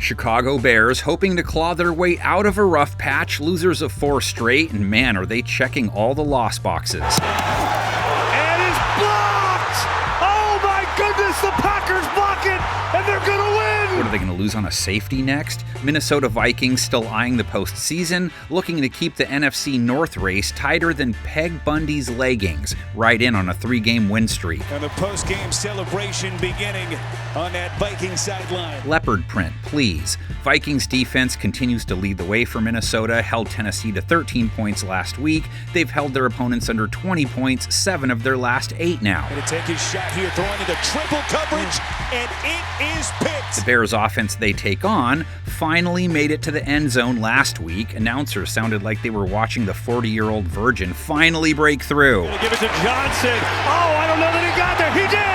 Chicago Bears hoping to claw their way out of a rough patch, losers of 4 straight, and man, are they checking all the loss boxes. And it's blocked! Oh my goodness, the Packers block it, and they're gonna win! What, are they going to lose on a safety next? Minnesota Vikings still eyeing the postseason, looking to keep the NFC North race tighter than Peg Bundy's leggings, right in on a 3-game win streak. And the post-game celebration beginning on that Viking sideline. Leopard print, please. Vikings defense continues to lead the way for Minnesota, held Tennessee to 13 points last week. They've held their opponents under 20 points 7 of their last 8 now. Going to take his shot here, throwing into triple coverage, and it is picked. The Bears offense they take on finally made it to the end zone last week. Announcers sounded like they were watching the 40-year-old virgin finally break through. Going to give it to Johnson. Oh, I don't know that he got there. He did!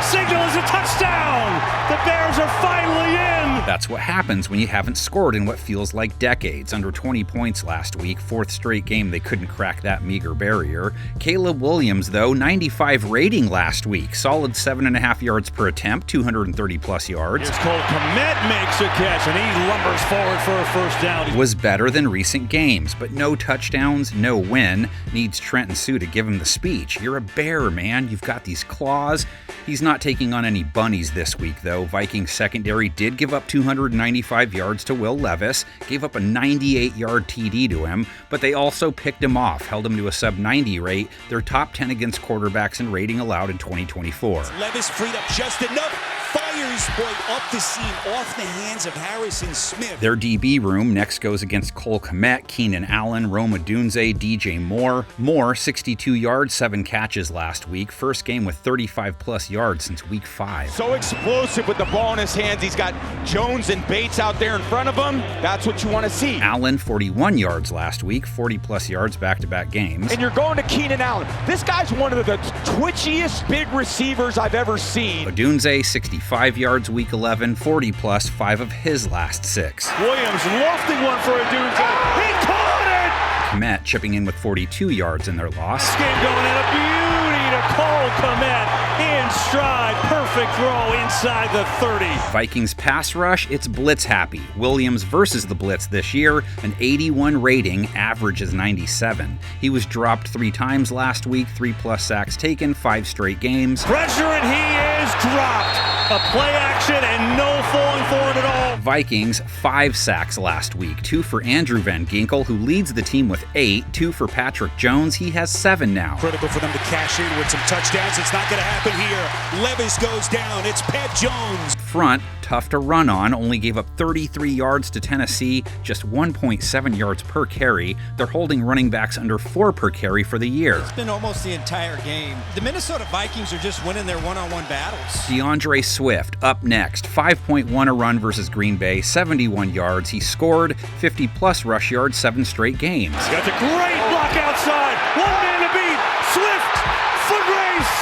Signal is a touchdown! The Bears are finally in! That's what happens when you haven't scored in what feels like decades. Under 20 points last week, 4th straight game they couldn't crack that meager barrier. Caleb Williams, though, 95 rating last week. Solid 7.5 yards per attempt, 230-plus yards. Here's Cole Kmet makes a catch, and he lumbers forward for a first down. Was better than recent games, but no touchdowns, no win. Needs Trent and Sue to give him the speech. You're a Bear, man. You've got these claws. He's not taking on any bunnies this week, though. Vikings secondary did give up 295 yards to Will Levis, gave up a 98-yard TD to him, but they also picked him off, held him to a sub-90 rate. They're top 10 against quarterbacks in rating allowed in 2024. Levis freed up just enough. Fires boy up the seam off the hands of Harrison Smith. Their DB room next goes against Cole Kmet, Keenan Allen, Rome Odunze, DJ Moore. Moore, 62 yards, 7 catches last week. First game with 35-plus yards since week 5. So explosive with the ball in his hands. He's got Jones and Bates out there in front of him. That's what you want to see. Allen, 41 yards last week, 40-plus yards back-to-back games. And you're going to Keenan Allen. This guy's one of the twitchiest big receivers I've ever seen. Odunze, 65 yards week 11, 40-plus, 5 of his last 6. Williams lofting one for Odunze. He caught it! Kmet chipping in with 42 yards in their loss. This game going in a beauty to Cole Kmet. In stride, perfect throw inside the 30. Vikings pass rush, it's blitz happy. Williams versus the blitz this year, an 81 rating, average is 97. He was dropped 3 times last week, 3+ sacks taken, 5 straight games. Pressure and he is dropped. A play action and no falling forward at all. Vikings, 5 sacks last week, 2 for Andrew Van Ginkel, who leads the team with 8, 2 for Patrick Jones, he has 7 now. Critical for them to cash in with some touchdowns. It's not going to happen here. Levis goes down. It's Pat Jones. Front, tough to run on, only gave up 33 yards to Tennessee, just 1.7 yards per carry. They're holding running backs under 4 per carry for the year. It's been almost the entire game. The Minnesota Vikings are just winning their one-on-one battles. DeAndre Swift, up next, 5.1 a run versus Green Bay, 71 yards. He scored 50-plus rush yards 7 straight games. Got the great block outside. One man to beat. Swift, foot race.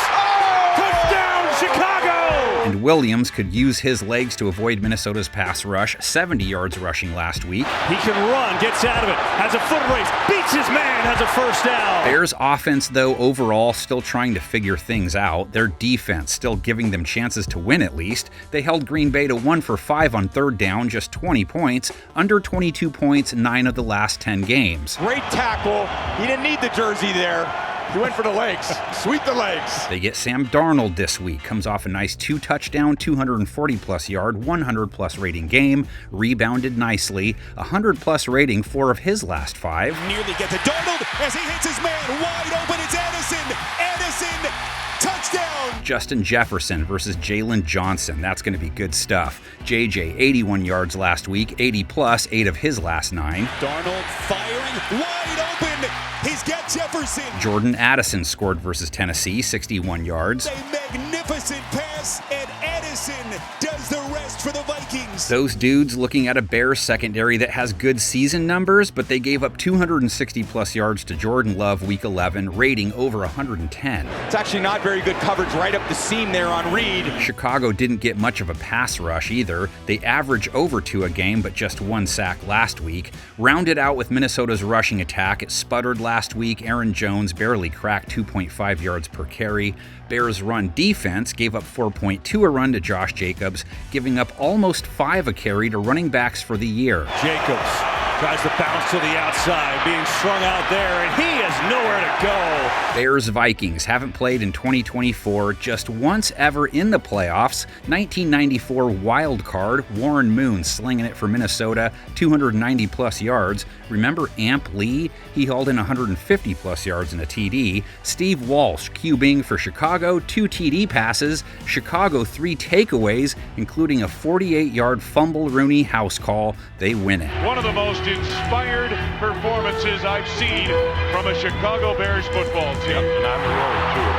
Touchdown, Chicago. And Williams could use his legs to avoid Minnesota's pass rush, 70 yards rushing last week. He can run, gets out of it, has a foot race, beats his man, has a first down. Bears offense, though, overall still trying to figure things out. Their defense still giving them chances to win at least. They held Green Bay to 1 for 5 on 3rd down, just 20 points. Under 22 points, 9 of the last 10 games. Great tackle. He didn't need the jersey there. He went for the legs. Sweep the legs. They get Sam Darnold this week. Comes off a nice 2-touchdown, 240-plus yard, 100-plus rating game. Rebounded nicely. 100-plus rating 4 of his last 5. Nearly get to Darnold as he hits his man wide open. It's Addison. Addison. Touchdown! Justin Jefferson versus Jalen Johnson. That's going to be good stuff. JJ, 81 yards last week, 80-plus, 8 of his last 9. Darnold firing wide open. He's got Jefferson. Jordan Addison scored versus Tennessee, 61 yards. A magnificent pass, and Addison does the rest for the Vikings. Those dudes looking at a Bears secondary that has good season numbers, but they gave up 260-plus yards to Jordan Love week 11, rating over 110. It's actually not very good coverage right up the seam there on Reed. Chicago didn't get much of a pass rush either. They average over 2 a game, but just 1 sack last week. Rounded out with Minnesota's rushing attack, it sputtered last week. Aaron Jones barely cracked 2.5 yards per carry. Bears' run defense gave up 4.2 a run to Josh Jacobs, giving up almost 5 a carry to running backs for the year. Jacobs tries to bounce to the outside, being strung out there, and he has nowhere to go. Bears Vikings haven't played in 2024 just once ever in the playoffs. 1994 wild card, Warren Moon slinging it for Minnesota, 290 plus yards. Remember Amp Lee? He hauled in 150 plus yards in a TD. Steve Walsh QBing for Chicago, 2 TD passes. Chicago 3 takeaways, including a 48-yard fumble Rooney house call. They win it. One of the most inspired performances I've seen from a Chicago Bears football team. Yep, and I'm a roaring too.